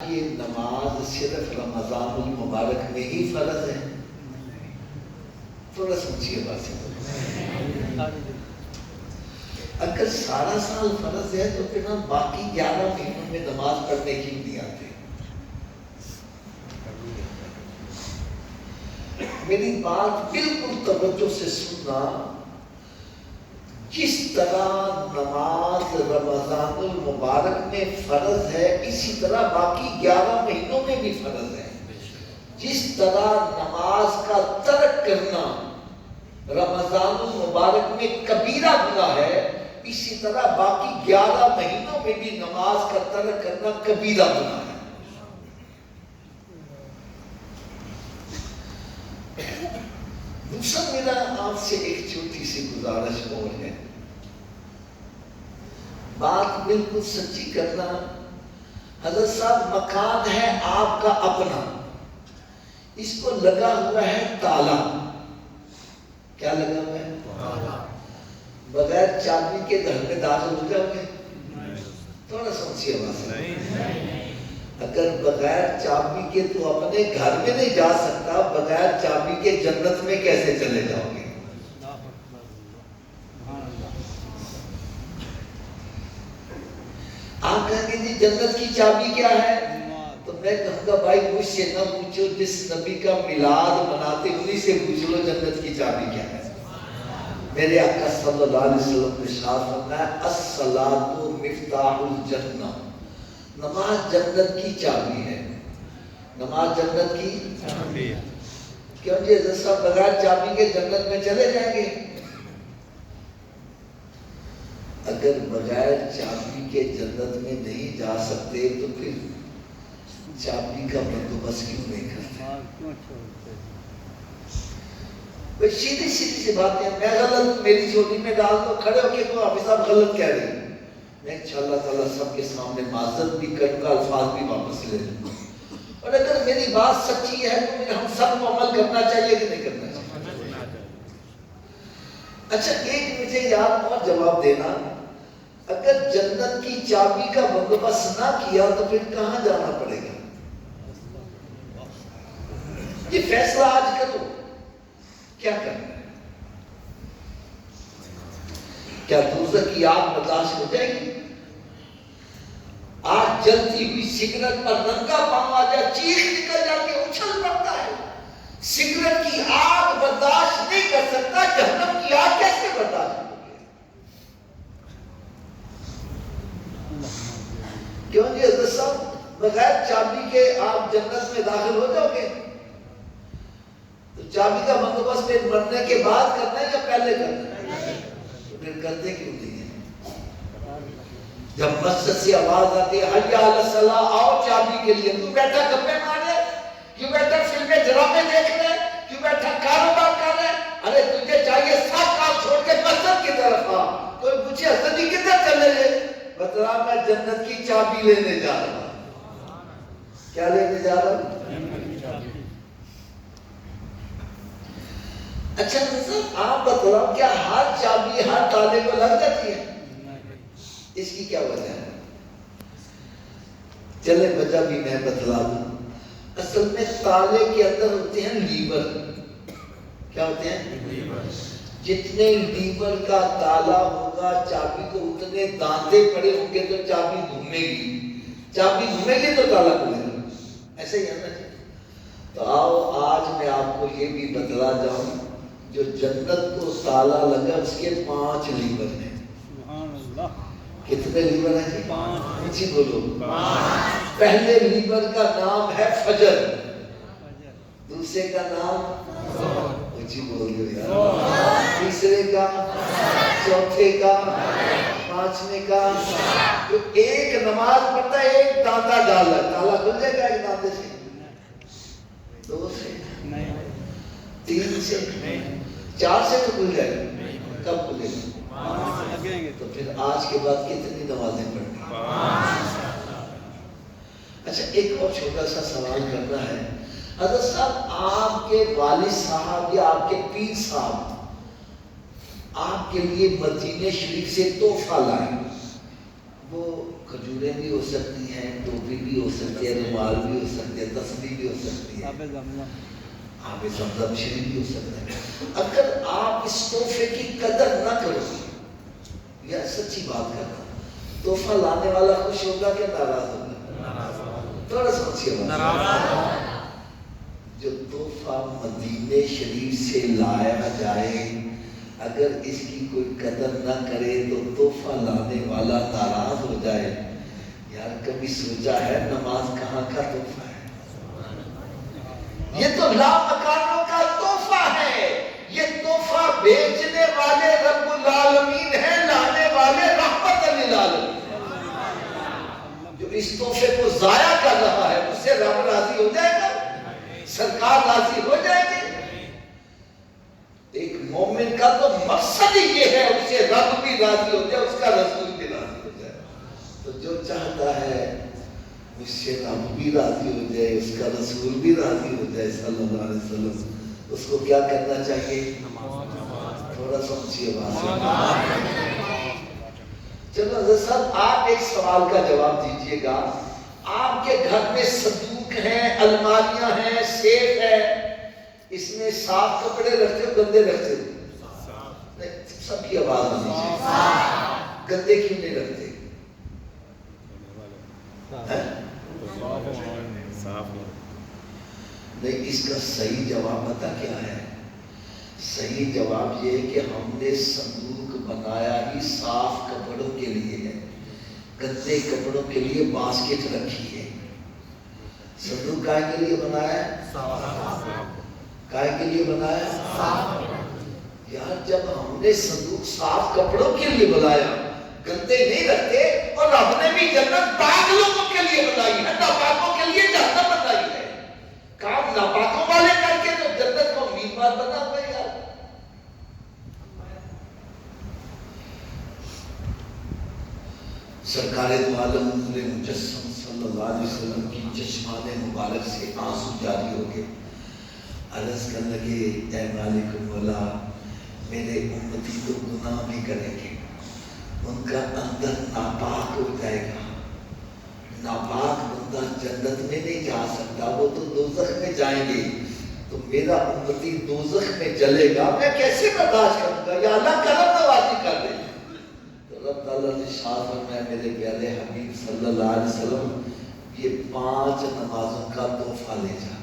یہ نماز صرف رمضان المبارک میں ہی فرض ہے؟ تھوڑا سوچیے بات سے. اگر سارا سال فرض ہے تو پھر ہم باقی 11 مہینوں میں نماز پڑھنے کیوں نہیں آتے؟ میری بات بالکل توجہ سے سننا. جس طرح نماز رمضان المبارک میں فرض ہے اسی طرح باقی 11 مہینوں میں بھی فرض ہے. جس طرح نماز کا ترک کرنا رمضان المبارک میں کبیرہ گناہ ہے، اسی طرح باقی 11 مہینوں میں بھی نماز کا ترک کرنا کبیرہ گناہ ہے. دوسرا میرا آپ سے ایک چھوٹی سی گزارش اور ہے، بات بالکل سچی کرنا. حضرت صاحب مکان ہے آپ کا اپنا، اس کو لگا ہوا ہے تالا. کیا لگا ہوا ہے؟ تالا. بغیر چابی کے گھر میں داخل ہو جاؤ گے؟ تھوڑا سوچیے بات. اگر بغیر چابی کے تو اپنے گھر میں نہیں جا سکتا، بغیر چابی کے جنت میں کیسے چلے جاؤ گے؟ آپ کہیں گے جی جنت کی چابی کیا ہے؟ تو میں کہوں گا بھائی مجھ سے نہ پوچھو، جس نبی کا میلاد مناتے انہی سے پوچھ لو جنت کی چابی کیا ہے. میرے آقا صلی اللہ علیہ وسلم نے ارشاد فرمایا الصلاۃ مفتاح الجنہ، نماز جنت کی چابی ہے. نماز جنت کی چابی ہے. کیوں جی حضرت صاحب بغیر چابی کے جنت میں چلے جائیں گے؟ اگر بغیر چابی کے جنت میں نہیں جا سکتے تو پھر چابی کا بندوبست کیوں نہیں کرتے؟ سیدھی سیدھی سی باتیں. میں غلط میری جھولی میں ڈال دو، کھڑے ہو کے تو حافظ صاحب غلط کہہ رہے ہیں، میں انشاءاللہ تعالیٰ سب کے سامنے معذرت بھی کروں گا، الفاظ بھی واپس لے لوں گا. اور اگر میری بات سچی ہے تو پھر ہم سب کو عمل کرنا چاہیے کہ نہیں کرنا چاہیے؟ اچھا ایک مجھے یاد اور جواب دینا، اگر جنت کی چابی کا بندوبست نہ کیا تو پھر کہاں جانا پڑے گا؟ یہ فیصلہ آج کرو، کیا کرنا ہے؟ کیا دوزخ کی آگ برداشت ہو جائے گی؟ آج جلتی ہوئی سگریٹ پر ننگا پاؤں آ جائے، چیخ نکل جاتی ہے، اچھل پڑتا ہے. سگریٹ کی آگ برداشت نہیں کر سکتا، جہنم کی آگ کیسے برداشت ہوگی؟ کیوں جی حضرت صاحب بغیر چابی کے آپ جنت میں داخل ہو جاؤ گے؟ تو چابی کا بندوبست پھر مرنے کے بعد کرنا ہے یا پہلے کرنا ہے؟ تو پھر کرتے کیوں نہیں ہے؟ جب مسجد سے آواز آتی ہے حی علی الصلاۃ، آؤ چابی کے لیے، تو بیٹھا گپے مارے، کیوں بیٹھا فلمیں ڈرامے دیکھ رہے، کیوں بیٹھا کاروبار کر رہے؟ ارے تجھے چاہیے سب کام چھوڑ کے مسجد کی طرف آ. کوئی پوچھے حضرت جی کدھر چلے گئے؟ بتلا میں جنت کی چابی لینے جا رہا ہوں. کیا لینے جا رہا ہوں؟ اچھا صاحب آپ بتلاؤ کیا ہر چابی ہر تالے کو لگ جاتی ہے؟ اس کی کیا وجہ ہے؟ چلے وجہ بھی میں بتلا دوں. اصل میں تالے کے اندر ہوتے ہیں لیور. کیا ہوتے ہیں؟ لیور. جتنے لیور کا تالا ہوگا چابی کو اتنے دانتے پڑے ہوں گے تو چابی گھومے گی، چابی گھومے گی تو تالا کھلے گا. ایسے ہی ہے نا؟ تو آؤ آج میں آپ کو یہ بھی بتلا جاؤں، جو جنت کو تالا لگا اس کے 5 لیور ہیں. کتنے لیور ہیں جی؟ 5. جی بولو. 5. پہلے لیور کا نام ہے فجر، دوسرے کا نام جی بول دو یار، تیسرے کا، چوتھے کا، 5ویں کا. جو ایک نماز پڑھتا ہے ایک دانتا ڈالا، تالا کھل جائے گا ایک دانتے سے؟ 2 سے؟ 3 سے؟ 4 سے تو کھل جائے گا. کب کھلے گا؟ تو پھر آج کے بعد کتنی نمازیں پڑھنی؟ 5. اچھا ایک اور چھوٹا سا سوال کرنا ہے. حضرت صاحب آپ کے والد صاحب یا آپ کے پیر صاحب آپ کے لیے مدینہ شریف سے تحفہ لائے، وہ کھجوریں بھی ہو سکتی ہیں، ٹوپی بھی ہو سکتی ہے، رومال بھی ہو سکتی ہے، تسبیح بھی ہو سکتی ہے، آب زمزم شریف بھی ہو سکتا ہے۔ اگر آپ اس تحفے کی قدر نہ کرو، یا سچی بات کرنا، تحفہ لانے والا خوش ہوگا کہ ناراض ہوگا؟ تھوڑا سوچیے بات۔ جو تحفہ مدینے شریف سے لایا جائے، اگر اس کی کوئی قدر نہ کرے تو تحفہ لانے والا ناراض ہو جائے۔ یار کبھی سوچا ہے نماز کہاں کا تحفہ ہے؟ یہ تو لامکانوں کا تحفہ ہے۔ یہ تحفہ بیچنے والے رب العالمین ہیں، لانے والے رحمت للعالمین۔ جو اس تحفے کو ضائع کر رہا ہے اس سے رب راضی ہو جائے گا؟ سرکار راضی ہو جائے گی؟ ایک مومن کا تو مقصد ہی یہ ہے اس سے رب بھی راضی ہو جائے، اس کا رسول بھی راضی ہو جائے۔ تو جو چاہتا ہے اس سے رب بھی راضی ہو جائے، اس کا رسول بھی راضی ہو جائے صلی اللہ علیہ وسلم، اس کو کیا کرنا چاہیے؟ تھوڑا سمجھیے بات۔ چلو حضرت صاحب آپ ایک سوال کا جواب دیجئے گا۔ آپ کے گھر میں صندوق ہیں، الماریاں ہیں، سیف ہے، اس میں صاف کپڑے رکھتے ہو گندے رکھتے ہو؟ نہیں، سب کی آواز آنی چاہیے۔ گندے کیوں نہیں رکھتے؟ نہیں، اس کا صحیح جواب پتہ کیا ہے؟ صحیح جواب یہ ہے کہ ہم نے صندوق بنایا ہی صاف کپڑوں کے لیے ہے، گندے کپڑوں کے لیے باسکٹ رکھی ہے۔ صندوق کائے کے لیے بنایا ہے؟ کائے کے لیے بنایا ہے؟ یار جب ہم نے صندوق صاف کپڑوں کے لیے بنایا، گندے نہیں رکھتے، اور رب نے بھی جنت پاک لوگوں کے لیے بنائی ہے، ناپاکوں کے لیے جہنم بنائی ہے۔ کام ناپاکوں والے کر کے تو جنت کو امیدوار بنا ہوا ہے۔ یار سرکار دو عالم نور مجسم صلی اللہ علیہ وسلم کی چشمان مبارک سے آنسو جاری ہو گئے، عرض کرنے لگے اے مالک مولا، میرے امتی تو گناہ بھی کریں گے، ان کا اندر ناپاک ہو جائے گا، ناپاک بندہ جنت میں نہیں جا سکتا، وہ تو دوزخ میں جائیں گے، تو میرا امتی دوزخ میں جلے گا، میں کیسے برداشت کروں گا؟ یا اللہ کرم نوازی کر دے۔ تو رب تعالیٰ نے ارشاد فرمایا میرے پیارے حبیب صلی اللہ علیہ وسلم، یہ 5 نمازوں کا تحفہ لے جا۔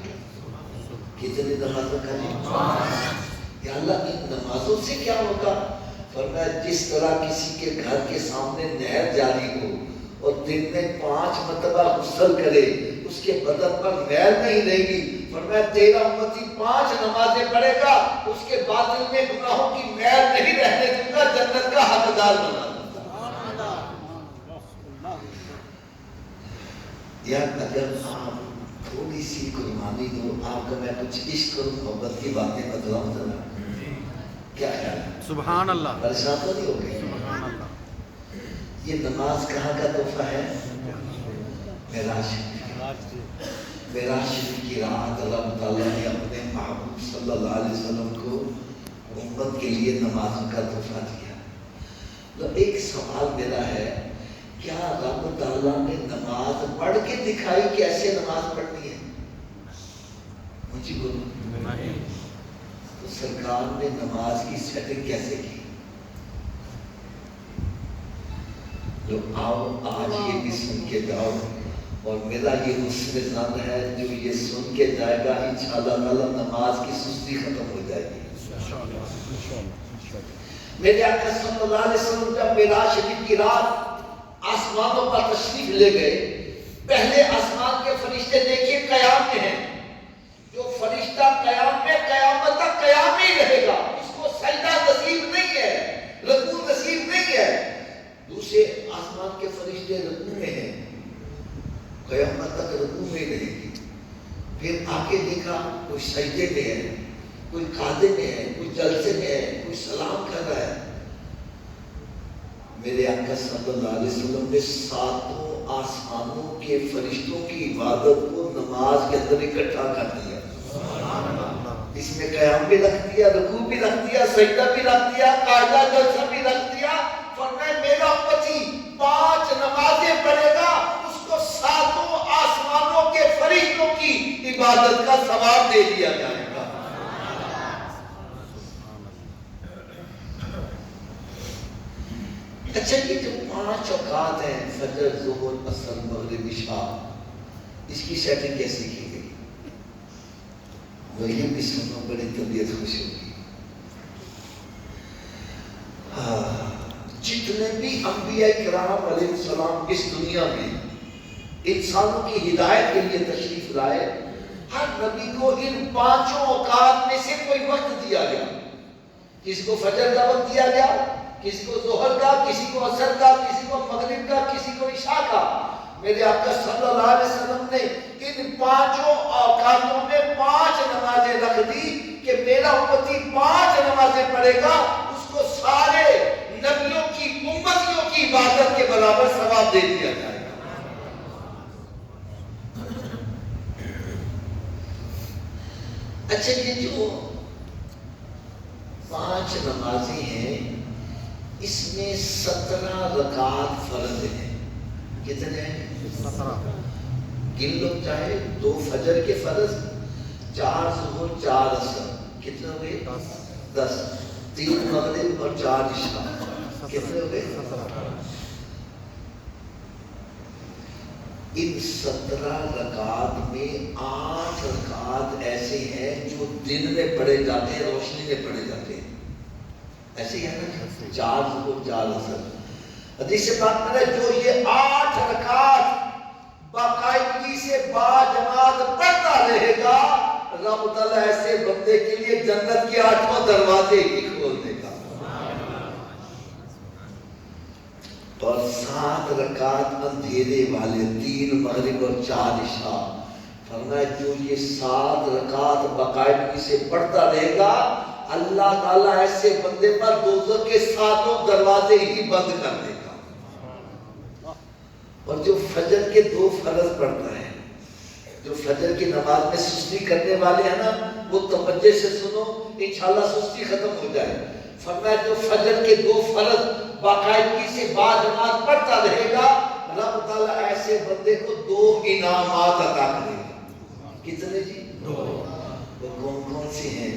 کتنی نمازوں کا لے؟ یا اللہ ان نمازوں سے کیا ہوگا؟ فرمایا جس طرح کسی کے گھر کے سامنے نہر جاری ہو اور دن میں 5 مرتبہ غسل کرے، اس کے بدن پر میل نہیں رہے گی، فرمایا تیرا امتی 5 نمازیں پڑھے گا، اس کے باطن میں گناہوں کی میل نہیں رہنے دوں گا، جنت کا حقدار بنا دوں گا۔ یار اگر آپ تھوڑی سی قربانی دو، آپ کا میں کچھ عشق اور محبت کی باتیں بتلاؤں ذرا، کیا خیال ہے؟ سبحان اللہ۔ پریشان تو نہیں ہو گئے؟ سبحان اللہ۔ یہ نماز کہاں کا تحفہ ہے؟ معراج شریف کی رات اللہ تعالیٰ نے اپنے محبوب صلی اللہ علیہ وسلم کو امت کے لیے نمازوں کا تحفہ دیا۔ تو ایک سوال میرا ہے، کیا رب تعالیٰ نے نماز پڑھ کے دکھائی کیسے نماز پڑھنی ہے؟ مجھے بولو۔ تو سرکار نے نماز کی سیٹنگ کیسے کی؟ جو آؤ آج یہ بھی سن کے جاؤ، اور میرا یہ حسن ظن ہے جو یہ سن کے جائے گا انشاءاللہ تعالیٰ نماز کی سستی ختم ہو جائے گی۔ میرے آقا صلی اللہ علیہ وسلم جب معراج شریف کی رات آسمانوں پر تشریف لے گئے، پہلے آسمان کے فرشتے دیکھیے قیام میں ہیں، جو فرشتہ قیام میں قیامت تک قیام ہی رہے گا، اس کو سجدہ نصیب نہیں ہے، رکوع نصیب نہیں ہے۔ دوسرے آسمان کے فرشتے رکوع میں ہیں، قیامت تک رکوع میں رہے گی۔ پھر آگے دیکھا کوئی سجدے میں ہے، کوئی قعدے میں ہے، کوئی جلسے میں ہے، کوئی سلام کر رہا ہے۔ میرے آقا صلی اللہ علیہ وسلم نے 7 آسمانوں کے فرشتوں کی عبادت کو نماز کے اندر اکٹھا کر دیا۔ اس میں قیام بھی رکھ دیا، رکوع بھی رکھ دیا، سجدہ بھی رکھ دیا، قاعدہ جلسہ بھی رکھ دیا۔ فرمایا میرا امتی 5 نماز نمازیں پڑھے گا اس کو 7 آسمانوں کے فرشتوں کی عبادت کا ثواب دے دیا جائے گا۔ اچھا یہ جو 5 اوقات ہیں فجر، ظہر، عصر، مغرب، عشاء، اس کی سیٹنگ کیسے کی گئی؟ وہ یہ بھی سنو بڑی طبیعت خوش ہوگی۔ جتنے بھی انبیاء کرام علیہ السلام اس دنیا میں انسانوں کی ہدایت کے لیے تشریف لائے، ہر نبی کو ان 5 اوقات میں سے کوئی وقت دیا گیا۔ کسی کو فجر کا وقت دیا گیا، کسی کو ظہر کا، کسی کو عصر کا، کسی کو مغرب کا، کسی کو عشاء کا۔ میرے آقا صلی اللہ علیہ وسلم نے ان 5 اوقاتوں میں 5 نمازیں رکھ دی کہ میرا امتی 5 نمازیں پڑھے گا، اس کو سارے نبیوں کی امتیوں کی عبادت کے برابر ثواب دے دیا جائے گا۔ اچھا یہ جو 5 نمازیں ہیں اس میں 17 رکعت فرض ہیں۔ کتنے ہیں؟ 17۔ گن لو چاہے، 2 فجر کے فرض، 4 ظہر، 4 عصر، کتنے ہو گئے؟ 10۔ 3 مغرب اور 4 عشاء، کتنے ہو گئے؟ 17۔ ان 17 رکعات میں 8 رکعات ایسے ہیں جو دن میں پڑھے جاتے ہیں، روشنی میں پڑھے جاتے ہیں۔ ایسے ہی ہے نا، 4 ظہر، 4 عصر۔ حدیث پاک میں جو یہ 8 رکعات باقاعدگی سے با جماعت پڑھتا رہے گا، رب تعالیٰ ایسے بندے کے لیے جنت کے 8واں دروازے ہی کھول دے گا۔ اور 7 رکعت اندھیرے والے، 3 مغرب اور 4 عشاء۔ فرمایا جو یہ 7 رکعت باقاعدگی سے پڑھتا رہے گا، اللہ تعالیٰ ایسے بندے پر دوزخ کے 7 دروازے ہی بند کر دے گا۔ اور جو فجر کے 2 فرض پڑھتا ہے، جو فجر کی نماز میں سستی کرنے والے ہیں نا، وہ توجہ سے سنو، انشاءاللہ سستی ختم ہو جائے۔ فرمایا جو فجر کے 2 فرض باقاعدگی سے با جماعت پڑھتا رہے گا، رب تعالیٰ ایسے بندے کو 2 انعامات عطا کرے گا۔ کتنے جی؟ 2۔ وہ کون کون سے ہیں؟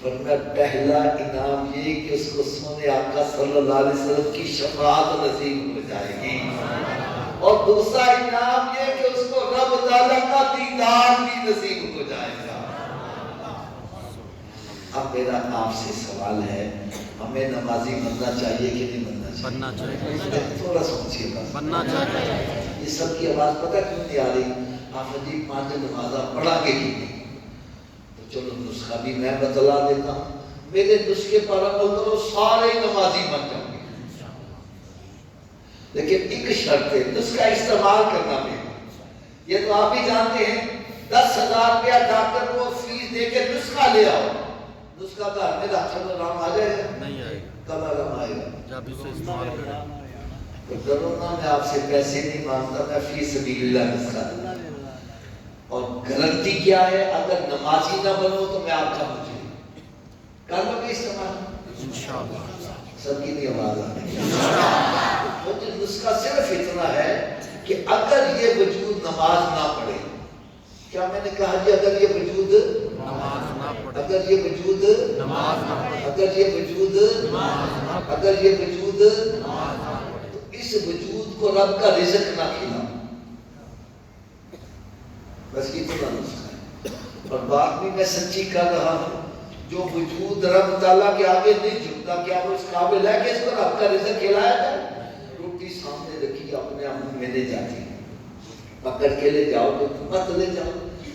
فرمایا پہلا انعام یہ کہ اس کو سونے آقا صلی اللہ علیہ وسلم کی شفاعت نصیب ہو جائے گی، اور دوسرا انعام یہ کہ اس کو رب تعالیٰ کا دیدار بھی نصیب ہو جائے گا۔ اب میرا آپ سے سوال ہے، ہمیں نمازی بننا چاہیے کہ نہیں بننا چاہیے؟ بننا چاہیے۔ تھوڑا سوچیے بس، بننا چاہیے۔ یہ سب کی آواز پتہ کیوں نہیں آ رہی؟ آپ جی 5 نمازہ پڑھا کے کی نہیں؟ تو چلو نسخہ بھی میں بتلا دیتا ہوں، میرے نسخے پر عمل کرو، سارے نمازی بن جاؤ گے۔ لیکن ایک شرط ہے، نسخہ استعمال کرنا بھی، یہ تو آپ بھی جانتے ہیں، 10,000 روپیہ ڈاکٹر کو فیس دے کے نسخہ لے آؤ، نسخہ کا ہمیں ڈاکٹر کو نام آ جائے گا؟ نہیں آئے گا۔ کب آرام آئے گا؟ جب اسے استعمال کریں۔ تو ضرور میں آپ سے پیسے نہیں مانگتا، میں فی سبیل اللہ نسخہ دوں، اور گارنٹی کیا ہے؟ اگر نمازی نہ بنو تو میں آپ کا مجھے کر لوں گے استعمال انشاءاللہ۔ سب کی نہیں آواز آ رہی ہے۔ تو نسخہ صرف اتنا ہے کہ اگر یہ وجود نماز نہ پڑھے، کیا میں نے کہا جی اگر یہ وجود نماز نہ پڑھے، اگر یہ وجود نماز نہ پڑھے، اگر یہ وجود نماز نہ پڑھے، اگر یہ وجود نماز نہ پڑھے، تو اس وجود کو رب کا رزق نہ کھلا، بس اتنا نسخہ ہے۔ اور بات بھی میں سچی کر رہا ہوں، جو وجود رب تعالیٰ کے آگے نہیں جھکتا، کیا وہ اس قابل ہے کہ اس کو رب کا رزق کھلایا جائے؟ روٹی سامنے رکھی اپنے منہ میں لے جاتی ہے، پکڑ کے لے جاؤ گے تو مت لے جاؤ،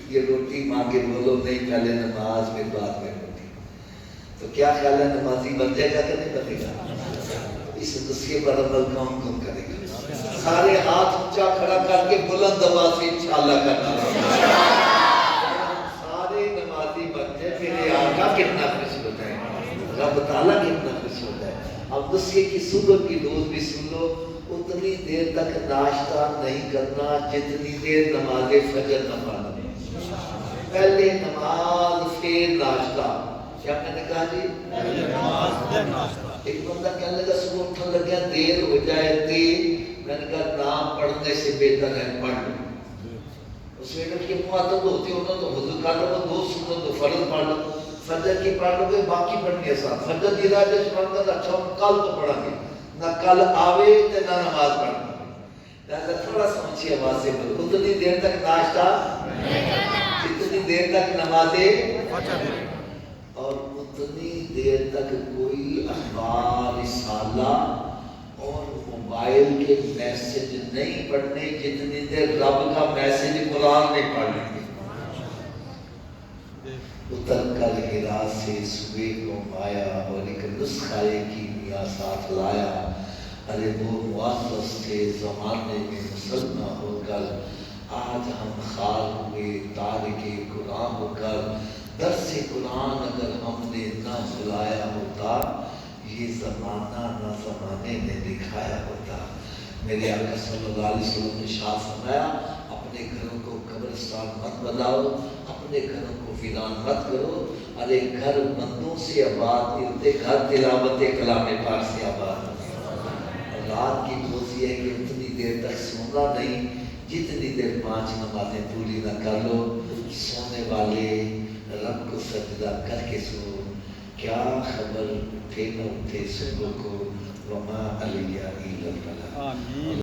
یہ روٹی مانگے بولو نہیں پہلے نماز پھر بعد میں روٹی، تو کیا خیال ہے نمازی بن جائے گا کہ نہیں بنے گا؟ اس نسخے پر عمل کون کرے گا؟ سارے ہاتھ اونچا کھڑا کر کے بلند آواز سے انشاءاللہ کرنا، سارے نمازی بن جائے، میرے آقا کتنا خوش ہو جائے، رب تعالیٰ کتنا خوش ہو جائے۔ اب نسخے کی صبح کی ڈوز بھی سن لو، اتنی دیر تک ناشتہ نہیں کرنا جتنی دیر نماز فجر نہ پڑھنا، پہلے نماز پھر ناشتہ۔ کیا میں نے کہا جی؟ پہلے نماز پھر ناشتہ۔ ایک بندہ کہنے لگا صبح اٹھنے لگا دیر ہو جائے تھی، میں نے کہا نام پڑھنے سے بہتر ہے پڑھ لو. اس میں کہ معتد ہوتی ہو نا تو وضو کر لو, 2 سنت تو فرض پڑھ لو, فجر کی پڑھ لو گے, باقی پڑھنی ہے ساتھ. فجر کی رات جو پڑھ کر اچھا کل تو پڑھا گے نہ, کل آوے تے نہ نماز پڑھنا. لہذا تھوڑا سمجھیے آواز سے بولو. اتنی دیر تک ناشتہ, اتنی دیر تک نمازیں, اور اتنی دیر تک کوئی اخبار, رسالہ اور موبائل کے میسج نہیں پڑھنے جتنی دیر رب کا میسج قرآن نہیں پڑھ لیں گے. اتر کر ہرا سے صبح کو آیا اور ایک نسخہ کیمیا ساتھ لایا. ارے وہ معزز تھے زمانے میں مسلمان ہو کر, آج ہم خار ہوئے تارک قرآن ہو کر. درس قرآن اگر ہم نے نہ بلایا ہوتا, یہ زمانہ نہ زمانے نے دکھایا ہوتا. میرے آقا صلی اللہ علیہ وسلم نے شاہ فرمایا, اپنے گھروں کو قبرستان مت بناؤ, اپنے گھروں کو ویران مت کرو. ارے گھر بندوں سے آباد نہیں ہوتے, گھر تلاوت کلام پاک سے آباد ہوتے. رات کی توصیہ ہے کہ اتنی دیر تک سونا نہیں جتنی دیر 5 نمازیں پوری نہ کر لو. سونے والے رب کو سجدہ کر کے سو, کیا خبر اٹھے نہ اٹھے صبح کو, وما علیہ الا البلاغ.